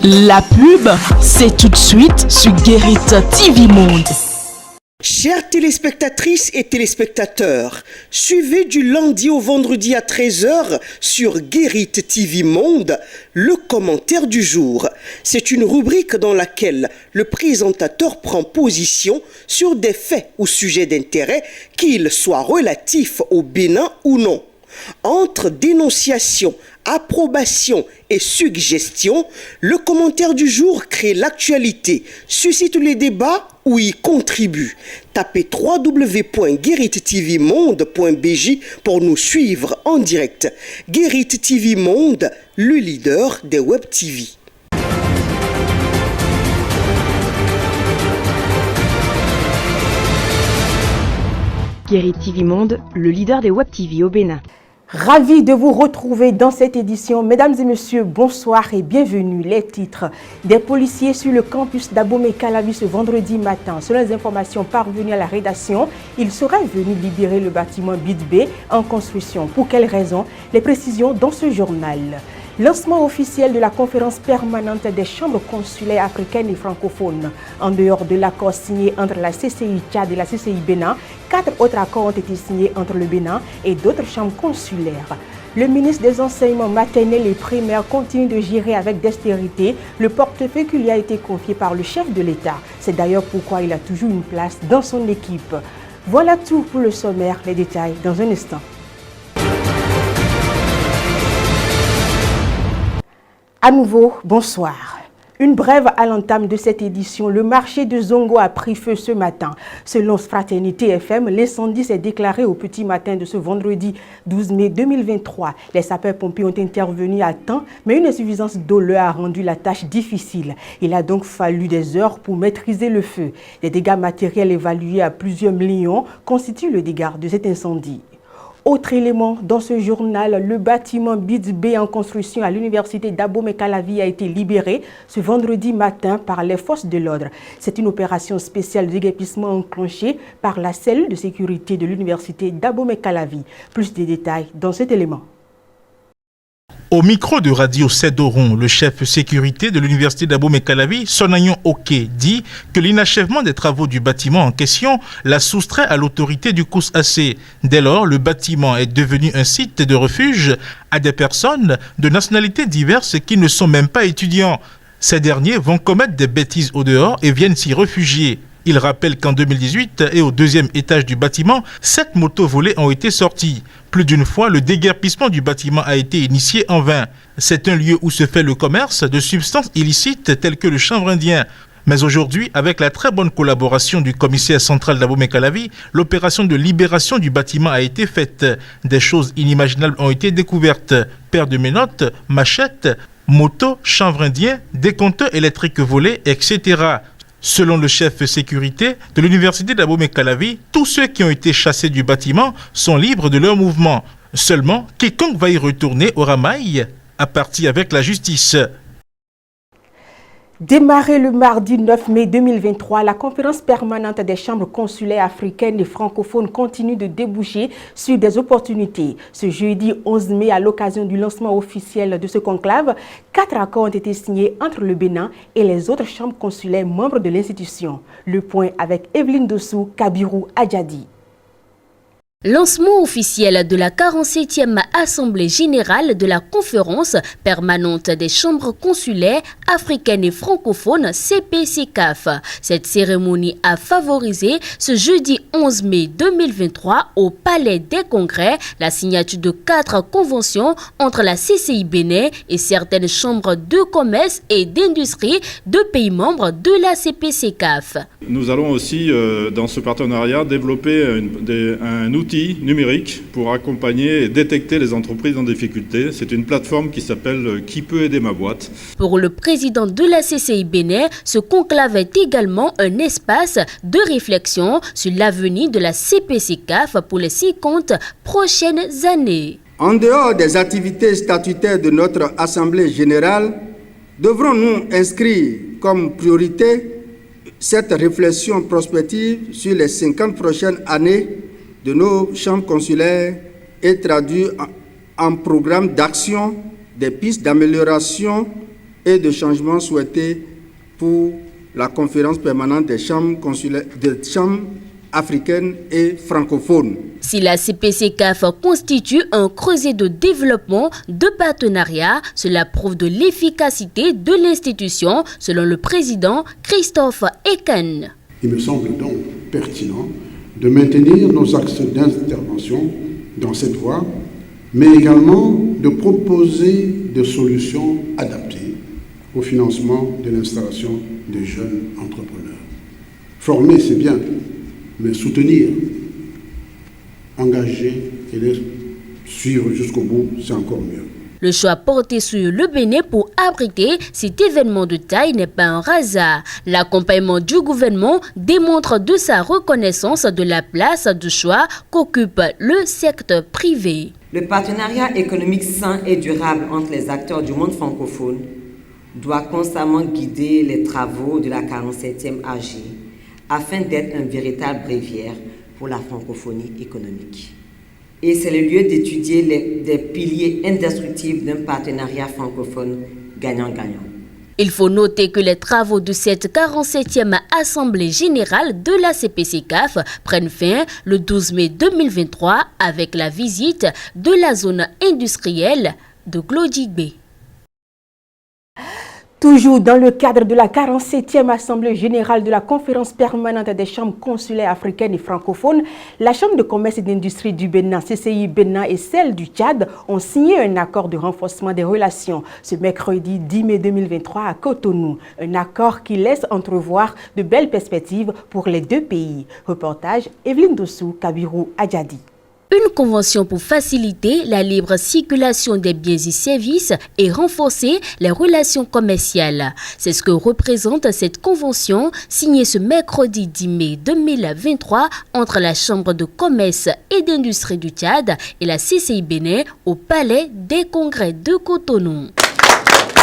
La pub, c'est tout de suite sur Guérit TV Monde. Chères téléspectatrices et téléspectateurs, suivez du lundi au vendredi à 13h sur Guérit TV Monde le commentaire du jour. C'est une rubrique dans laquelle le présentateur prend position sur des faits ou sujets d'intérêt, qu'ils soient relatifs au Bénin ou non. Entre dénonciation, approbation et suggestion, le commentaire du jour crée l'actualité, suscite les débats ou y contribue. Tapez www.gueritvmonde.bj pour nous suivre en direct. Guérit TV Monde, le leader des Web TV. Guérit TV Monde, le leader des Web TV au Bénin. Ravi de vous retrouver dans cette édition. Mesdames et messieurs, bonsoir et bienvenue. Les titres. Des policiers sur le campus d'Abomey-Calavi ce vendredi matin. Selon les informations parvenues à la rédaction, ils seraient venus libérer le bâtiment BITB en construction. Pour quelles raisons? Les précisions dans ce journal. Lancement officiel de la conférence permanente des chambres consulaires africaines et francophones. En dehors de l'accord signé entre la CCI Tchad et la CCI Bénin, 4 autres accords ont été signés entre le Bénin et d'autres chambres consulaires. Le ministre des Enseignements maternels et primaires continue de gérer avec dextérité le portefeuille qui lui a été confié par le chef de l'État. C'est d'ailleurs pourquoi il a toujours une place dans son équipe. Voilà tout pour le sommaire, les détails dans un instant. À nouveau, bonsoir. Une brève à l'entame de cette édition, le marché de Zongo a pris feu ce matin. Selon Fraternité FM, l'incendie s'est déclaré au petit matin de ce vendredi 12 mai 2023. Les sapeurs-pompiers ont intervenu à temps, mais une insuffisance d'eau leur a rendu la tâche difficile. Il a donc fallu des heures pour maîtriser le feu. Les dégâts matériels évalués à plusieurs millions constituent le dégât de cet incendie. Autre élément dans ce journal, le bâtiment BITB en construction à l'université d'Abomey-Calavi a été libéré ce vendredi matin par les forces de l'ordre. C'est une opération spéciale de déguerpissement enclenchée par la cellule de sécurité de l'université d'Abomey-Calavi. Plus de détails dans cet élément. Au micro de Radio Cédoron, le chef sécurité de l'université d'Abomey-Calavi, Sonayon Oke, dit que l'inachèvement des travaux du bâtiment en question l'a soustrait à l'autorité du COUS-AC. Dès lors, le bâtiment est devenu un site de refuge à des personnes de nationalités diverses qui ne sont même pas étudiants. Ces derniers vont commettre des bêtises au dehors et viennent s'y réfugier. Il rappelle qu'en 2018 et au deuxième étage du bâtiment, 7 motos volées ont été sorties. Plus d'une fois, le déguerpissement du bâtiment a été initié en vain. C'est un lieu où se fait le commerce de substances illicites telles que le chanvre indien. Mais aujourd'hui, avec la très bonne collaboration du commissaire central d'Abomey-Calavi, l'opération de libération du bâtiment a été faite. Des choses inimaginables ont été découvertes. Paires de menottes, machettes, motos, chanvre indien, décompteurs électriques volés, etc. Selon le chef sécurité de l'université d'Abomey-Calavi, tous ceux qui ont été chassés du bâtiment sont libres de leur mouvement. Seulement, quiconque va y retourner aura maille à partir avec la justice. Démarré le mardi 9 mai 2023, la conférence permanente des chambres consulaires africaines et francophones continue de déboucher sur des opportunités. Ce jeudi 11 mai, à l'occasion du lancement officiel de ce conclave, 4 accords ont été signés entre le Bénin et les autres chambres consulaires membres de l'institution. Le point avec Evelyne Dossou, Kabirou Adjadi. Lancement officiel de la 47e Assemblée générale de la conférence permanente des chambres consulaires africaines et francophones CPCAF. Cette cérémonie a favorisé ce jeudi 11 mai 2023 au Palais des Congrès la signature de 4 conventions entre la CCI Bénin et certaines chambres de commerce et d'industrie de pays membres de la CPCAF. Nous allons aussi, dans ce partenariat, développer un outil numérique pour accompagner et détecter les entreprises en difficulté. C'est une plateforme qui s'appelle Qui peut aider ma boîte. Pour le président de la CCI Bénin, ce conclave est également un espace de réflexion sur l'avenir de la CPCAF pour les 50 prochaines années. En dehors des activités statutaires de notre Assemblée générale, devrons-nous inscrire comme priorité cette réflexion prospective sur les 50 prochaines années de nos chambres consulaires et traduire en programme d'action des pistes d'amélioration et de changements souhaités pour la conférence permanente des chambres africaines et francophones. Si la CPCCAF constitue un creuset de développement, de partenariat, cela prouve de l'efficacité de l'institution, selon le président Christophe Eken. Il me semble donc pertinent de maintenir nos axes d'intervention dans cette voie, mais également de proposer des solutions adaptées au financement de l'installation des jeunes entrepreneurs. Former, c'est bien, mais soutenir, engager et les suivre jusqu'au bout, c'est encore mieux. Le choix porté sur le Bénin pour abriter cet événement de taille n'est pas un hasard. L'accompagnement du gouvernement démontre de sa reconnaissance de la place de choix qu'occupe le secteur privé. Le partenariat économique sain et durable entre les acteurs du monde francophone doit constamment guider les travaux de la 47e AG afin d'être un véritable bréviaire pour la francophonie économique. Et c'est le lieu d'étudier des piliers indestructibles d'un partenariat francophone gagnant-gagnant. Il faut noter que les travaux de cette 47e Assemblée générale de la CPCCAF prennent fin le 12 mai 2023 avec la visite de la zone industrielle de Glodjigbe. Toujours dans le cadre de la 47e Assemblée générale de la Conférence permanente des chambres consulaires africaines et francophones, la Chambre de commerce et d'industrie du Bénin, CCI Bénin et celle du Tchad ont signé un accord de renforcement des relations ce mercredi 10 mai 2023 à Cotonou. Un accord qui laisse entrevoir de belles perspectives pour les deux pays. Reportage Evelyne Dossou, Kabirou Adjadi. Une convention pour faciliter la libre circulation des biens et services et renforcer les relations commerciales. C'est ce que représente cette convention signée ce mercredi 10 mai 2023 entre la Chambre de commerce et d'industrie du Tchad et la CCI Bénin au Palais des Congrès de Cotonou.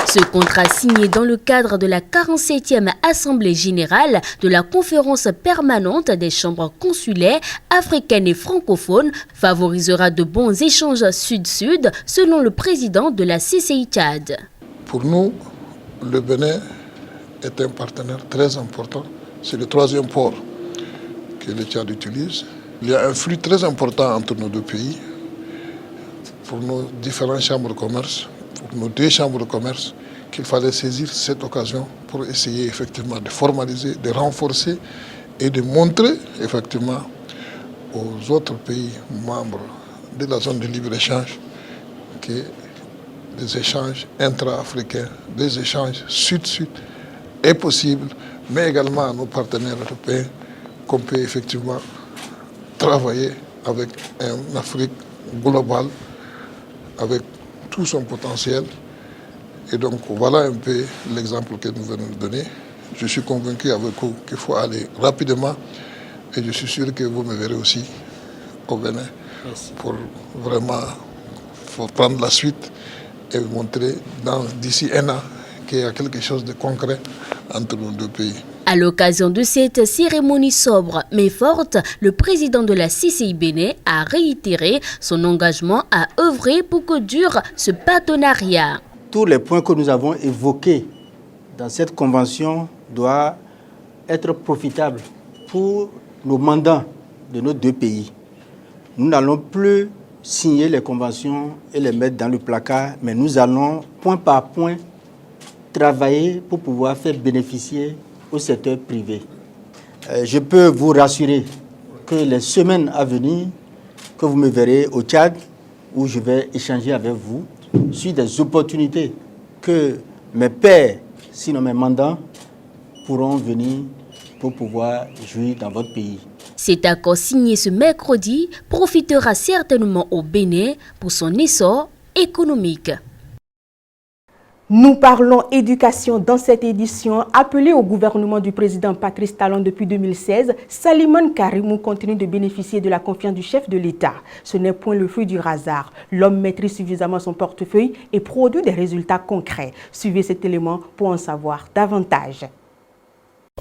Ce contrat signé dans le cadre de la 47e Assemblée générale de la Conférence permanente des chambres consulaires africaines et francophones favorisera de bons échanges sud-sud selon le président de la CCI Tchad. Pour nous, le Bénin est un partenaire très important. C'est le troisième port que le Tchad utilise. Il y a un flux très important entre nos deux pays. Pour nos différentes chambres de commerce, pour nos deux chambres de commerce, qu'il fallait saisir cette occasion pour essayer effectivement de formaliser, de renforcer et de montrer effectivement aux autres pays membres de la zone de libre-échange que des échanges intra-africains, des échanges sud-sud est possible, mais également à nos partenaires européens qu'on peut effectivement travailler avec une Afrique globale, avec tout son potentiel. Et donc voilà un peu l'exemple que nous venons de donner. Je suis convaincu avec vous qu'il faut aller rapidement et je suis sûr que vous me verrez aussi au Bénin. Merci. Pour vraiment prendre la suite et montrer d'ici un an qu'il y a quelque chose de concret entre nos deux pays. À l'occasion de cette cérémonie sobre mais forte, le président de la CCI Bénin a réitéré son engagement à œuvrer pour que dure ce partenariat. Tous les points que nous avons évoqués dans cette convention doivent être profitables pour nos mandants de nos deux pays. Nous n'allons plus signer les conventions et les mettre dans le placard, mais nous allons point par point travailler pour pouvoir faire bénéficier au secteur privé. Je peux vous rassurer que les semaines à venir, que vous me verrez au Tchad, où je vais échanger avec vous, sur des opportunités que mes pairs, sinon mes mandants, pourront venir pour pouvoir jouir dans votre pays. Cet accord signé ce mercredi profitera certainement au Bénin pour son essor économique. Nous parlons éducation dans cette édition. Appelé au gouvernement du président Patrice Talon depuis 2016, Salimane Karimou continue de bénéficier de la confiance du chef de l'État. Ce n'est point le fruit du hasard. L'homme maîtrise suffisamment son portefeuille et produit des résultats concrets. Suivez cet élément pour en savoir davantage.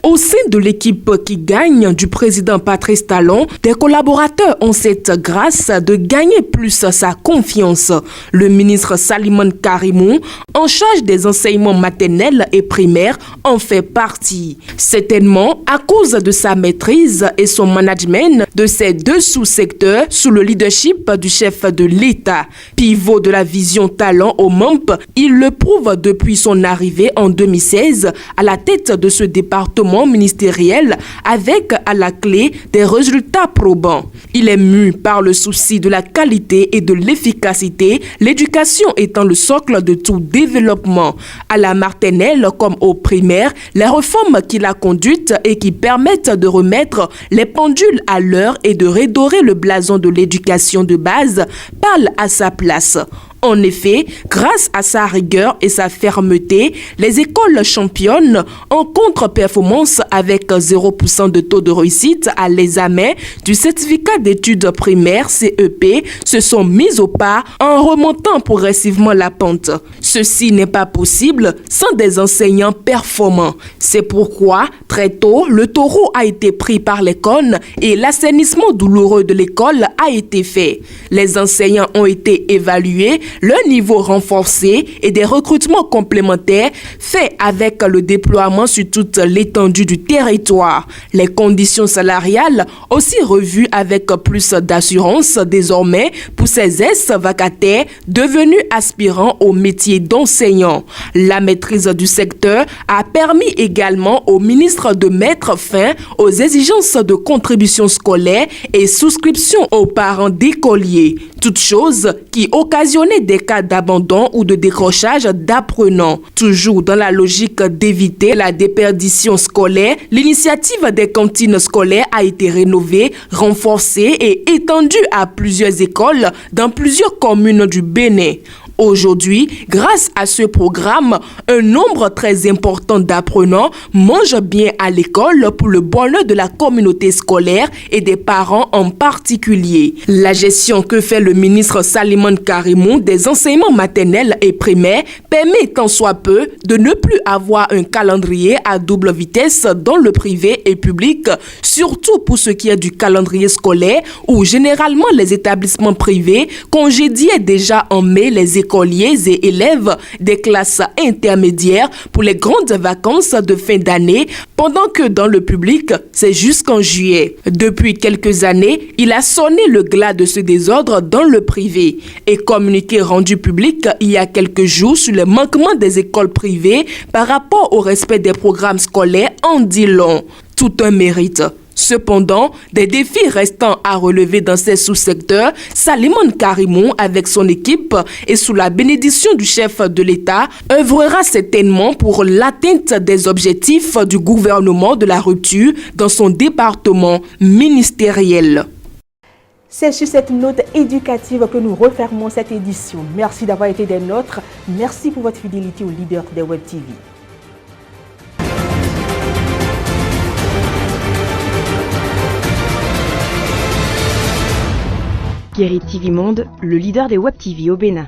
Au sein de l'équipe qui gagne du président Patrice Talon, des collaborateurs ont cette grâce de gagner plus sa confiance. Le ministre Salimane Karimou, en charge des enseignements maternels et primaires, en fait partie. Certainement à cause de sa maîtrise et son management de ces deux sous-secteurs sous le leadership du chef de l'État. Pivot de la vision Talon au MOMP, il le prouve depuis son arrivée en 2016 à la tête de ce département ministériel avec à la clé des résultats probants. Il est mu par le souci de la qualité et de l'efficacité, l'éducation étant le socle de tout développement. À la maternelle comme au primaire, les réformes qu'il a conduites et qui permettent de remettre les pendules à l'heure et de redorer le blason de l'éducation de base parlent à sa place. En effet, grâce à sa rigueur et sa fermeté, les écoles championnes en contre-performance avec 0% de taux de réussite à l'examen du certificat d'études primaires CEP se sont mises au pas en remontant progressivement la pente. Ceci n'est pas possible sans des enseignants performants. C'est pourquoi, très tôt, le taureau a été pris par les cônes et l'assainissement douloureux de l'école a été fait. Les enseignants ont été évalués, le niveau renforcé et des recrutements complémentaires faits avec le déploiement sur toute l'étendue du territoire. Les conditions salariales aussi revues avec plus d'assurance désormais pour ces ex-vacataires devenus aspirants au métier d'enseignant. La maîtrise du secteur a permis également au ministre de mettre fin aux exigences de contribution scolaire et souscription aux parents d'écoliers. Toutes choses qui occasionnaient des cas d'abandon ou de décrochage d'apprenants. Toujours dans la logique d'éviter la déperdition scolaire, l'initiative des cantines scolaires a été rénovée, renforcée et étendue à plusieurs écoles dans plusieurs communes du Bénin. Aujourd'hui, grâce à ce programme, un nombre très important d'apprenants mangent bien à l'école pour le bonheur de la communauté scolaire et des parents en particulier. La gestion que fait le ministre Salimane Karimou des enseignements maternels et primaires permet tant soit peu de ne plus avoir un calendrier à double vitesse dans le privé et public, surtout pour ce qui est du calendrier scolaire où généralement les établissements privés congédiaient déjà en mai les écoliers et élèves des classes intermédiaires pour les grandes vacances de fin d'année, pendant que dans le public, c'est jusqu'en juillet. Depuis quelques années, il a sonné le glas de ce désordre dans le privé et communiqué rendu public il y a quelques jours sur les manquements des écoles privées par rapport au respect des programmes scolaires en dit long. Tout un mérite. Cependant, des défis restants à relever dans ces sous-secteurs, Salimane Karimou, avec son équipe et sous la bénédiction du chef de l'État, œuvrera certainement pour l'atteinte des objectifs du gouvernement de la rupture dans son département ministériel. C'est sur cette note éducative que nous refermons cette édition. Merci d'avoir été des nôtres. Merci pour votre fidélité au leader des Web TV. Guérit TV Monde, le leader des Web TV au Bénin.